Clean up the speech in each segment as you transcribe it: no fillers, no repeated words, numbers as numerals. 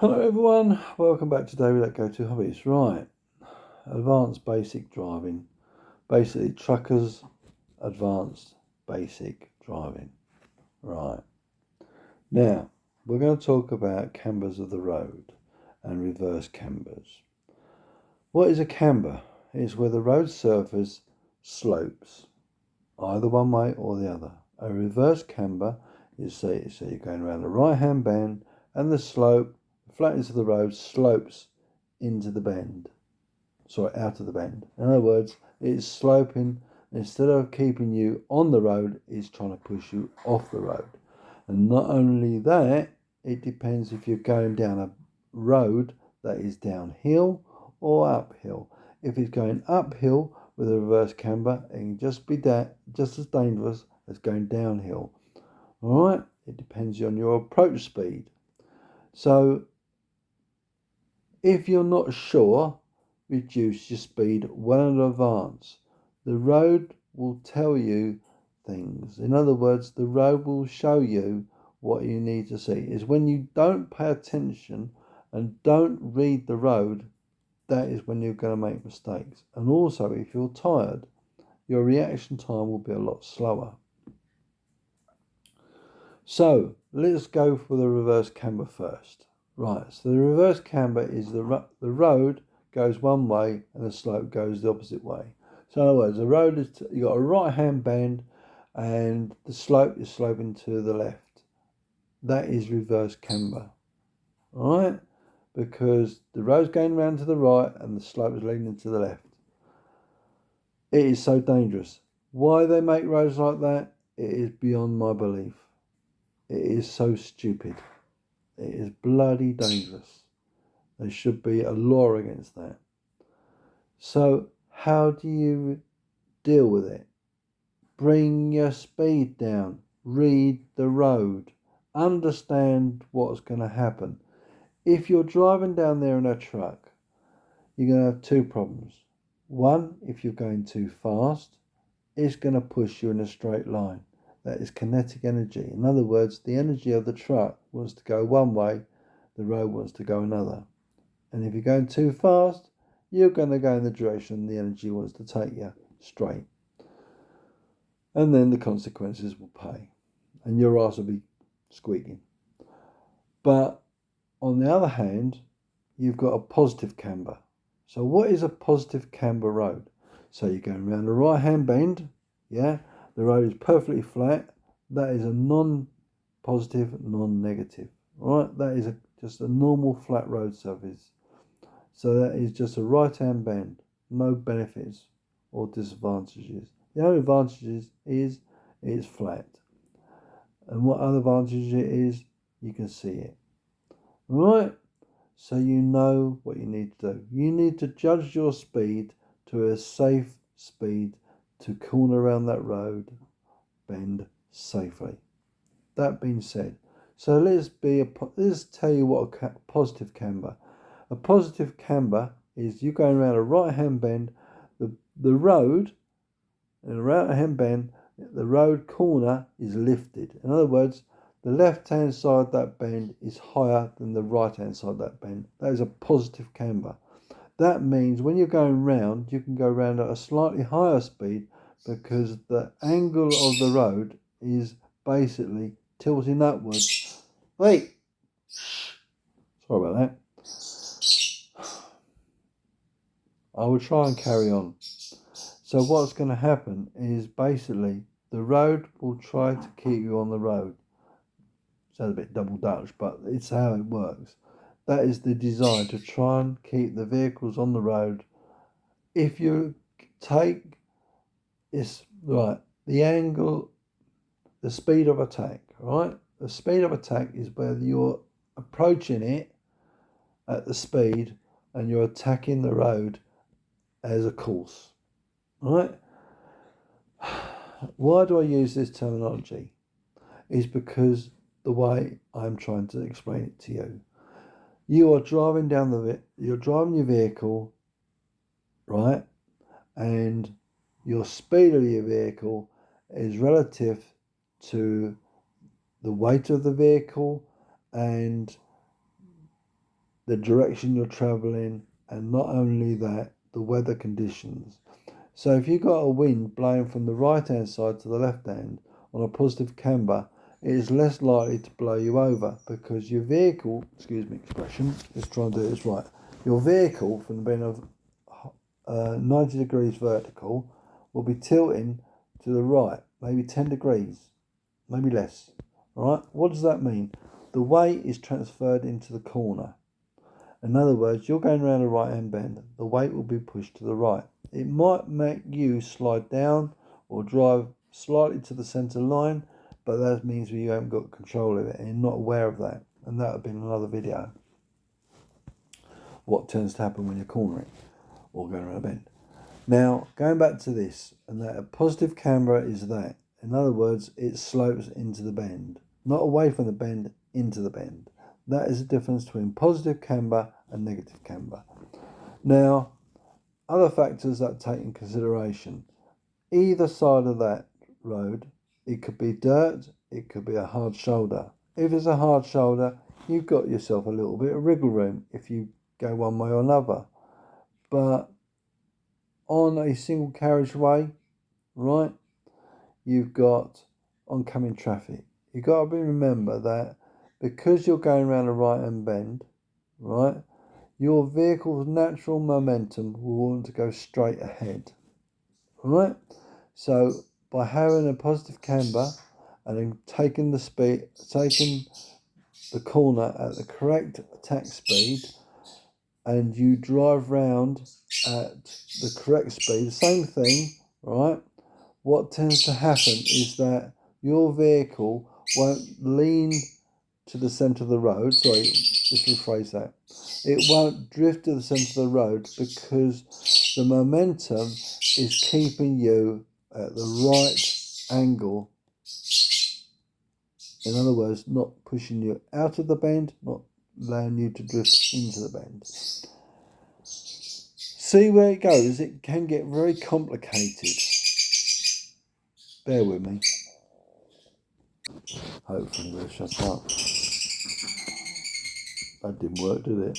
Hello everyone, welcome back to David at Go To Hobbies. Right, advanced basic driving. Basically, truckers advanced basic driving. Right, now we're going to talk about cambers of the road and reverse cambers. What is a camber? It's where the road surface slopes, either one way or the other. A reverse camber is so you're going around the right hand bend and the slope, flatness of the road slopes into the bend. Sorry, out of the bend. In other words, it's sloping. Instead of keeping you on the road, it's trying to push you off the road. And not only that, it depends if you're going down a road that is downhill or uphill. If it's going uphill with a reverse camber, it can just be just as dangerous as going downhill. All right, it depends on your approach speed. So if you're not sure, reduce your speed well in advance. The road will tell you things. In other words, the road will show you what you need to see. Is when you don't pay attention and don't read the road, that is when you're going to make mistakes. And also, if you're tired, your reaction time will be a lot slower. So let's go for the reverse camber first. Right, so the reverse camber is the road goes one way and the slope goes the opposite way. So in other words, the road is you got a right hand bend and the slope is sloping to the left. That is reverse camber. All right, because the road's going round to the right and the slope is leaning to the left. It is so dangerous. Why they make roads like that, it is beyond my belief. It is so stupid. It is bloody dangerous. There should be a law against that. So how do you deal with it? Bring your speed down. Read the road. Understand what's going to happen. If you're driving down there in a truck, you're going to have two problems. One, if you're going too fast, it's going to push you in a straight line. That is kinetic energy. In other words, the energy of the truck wants to go one way, the road wants to go another. And if you're going too fast, you're going to go in the direction the energy wants to take you, straight. And then the consequences will pay. And your ass will be squeaking. But on the other hand, you've got a positive camber. So what is a positive camber road? So you're going around a right-hand bend, yeah? The road is perfectly flat. That is a non-positive, non-negative. All right, that is just a normal flat road surface. So that is just a right-hand bend. No benefits or disadvantages. The only advantages is it's flat. And what other advantage it is, you can see it. All right, so you know what you need to do. You need to judge your speed to a safe speed to corner around that road bend safely. That being said, so let's tell you what a positive camber. A positive camber is you going around a right hand bend, the road in a right hand bend, the road corner is lifted. In other words, the left hand side of that bend is higher than the right hand side of that bend. That is a positive camber. That means when you're going round, you can go round at a slightly higher speed because the angle of the road is basically tilting upwards. Wait! Sorry about that. I will try and carry on. So what's going to happen is basically the road will try to keep you on the road. Sounds a bit double Dutch, but it's how it works. That is the design, to try and keep the vehicles on the road. If you take this, right, the angle, the speed of attack, right? The speed of attack is whether you're approaching it at the speed and you're attacking the road as a course, right? Why do I use this terminology? Is because the way I'm trying to explain it to you. You are driving you're driving your vehicle, right? And your speed of your vehicle is relative to the weight of the vehicle and the direction you're travelling, and not only that, the weather conditions. So if you've got a wind blowing from the right hand side to the left hand on a positive camber, it is less likely to blow you over because your vehicle, excuse me expression, let's try and do this right. Your vehicle, from being of 90 degrees vertical, will be tilting to the right, maybe 10 degrees, maybe less. All right, what does that mean? The weight is transferred into the corner. In other words, you're going around a right hand bend, the weight will be pushed to the right. It might make you slide down or drive slightly to the centre line, but that means you haven't got control of it and you're not aware of that. And that would be in another video. What tends to happen when you're cornering or going around a bend. Now, going back to this, and that a positive camber is that. In other words, it slopes into the bend, not away from the bend, into the bend. That is the difference between positive camber and negative camber. Now, other factors that take in consideration. Either side of that road, it could be dirt, it could be a hard shoulder. If it's a hard shoulder, you've got yourself a little bit of wriggle room if you go one way or another. But on a single carriageway, right, you've got oncoming traffic. You've got to remember that because you're going around a right-hand bend, right, your vehicle's natural momentum will want to go straight ahead, right? So by having a positive camber and then taking the corner at the correct attack speed, and you drive round at the correct speed, the same thing, right? What tends to happen is that your vehicle won't lean to the centre of the road. Sorry, let's rephrase that. It won't drift to the centre of the road because the momentum is keeping you at the right angle. In other words, not pushing you out of the bend, not allowing you to drift into the bend. See where it goes. It can get very complicated. Bear with me. Hopefully we'll shut up. That didn't work, did it?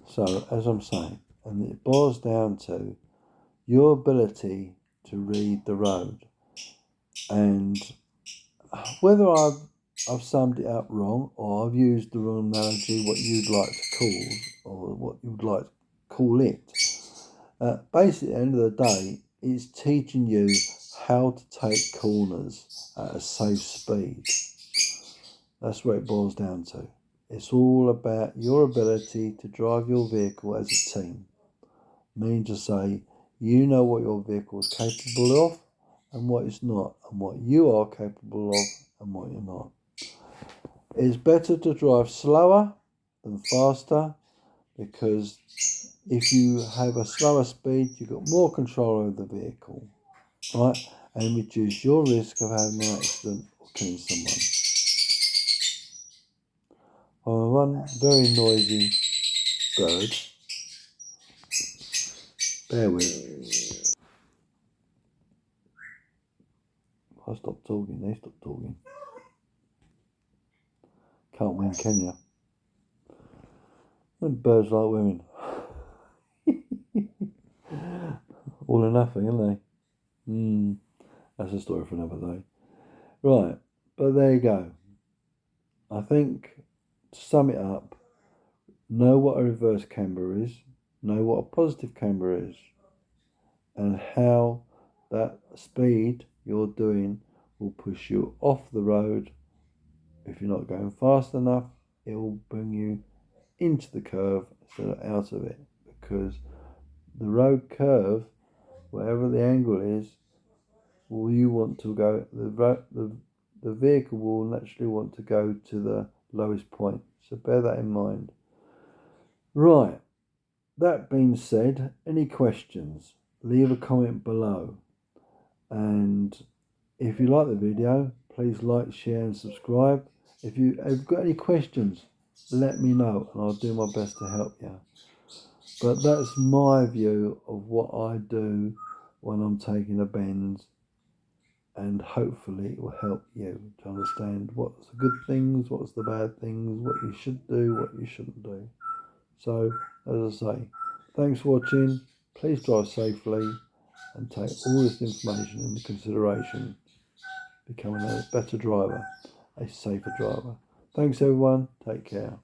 So, as I'm saying, and it boils down to your ability to read the road. And whether I've summed it up wrong or I've used the wrong analogy, what you'd like to call, or what you'd like to call it, basically at the end of the day, it's teaching you how to take corners at a safe speed. That's what it boils down to. It's all about your ability to drive your vehicle as a team. Meaning to say, you know what your vehicle is capable of and what it's not, and what you are capable of and what you're not. It's better to drive slower than faster, because if you have a slower speed, you've got more control over the vehicle, right? And reduce your risk of having an accident or killing someone. One very noisy bird. Bear with me. If I stop talking, they stop talking. Can't win, can you? And birds like women. All or nothing, aren't they? That's a story for another day. Right, but there you go. I think, to sum it up, know what a reverse camber is, know what a positive camber is, and how that speed you're doing will push you off the road. If you're not going fast enough, it will bring you into the curve instead of out of it, because the road curve, whatever the angle is, will you want to go, the vehicle will naturally want to go to the lowest point. So bear that in mind. Right, that being said, any questions, leave a comment below. And if you like the video, please like, share and subscribe. If you've got any questions, let me know and I'll do my best to help you. But that's my view of what I do when I'm taking a bend and hopefully it will help you to understand what's the good things, what's the bad things, what you should do, what you shouldn't do. So, as I say, thanks for watching. Please drive safely and take all this information into consideration, becoming a better driver, a safer driver. Thanks everyone, take care.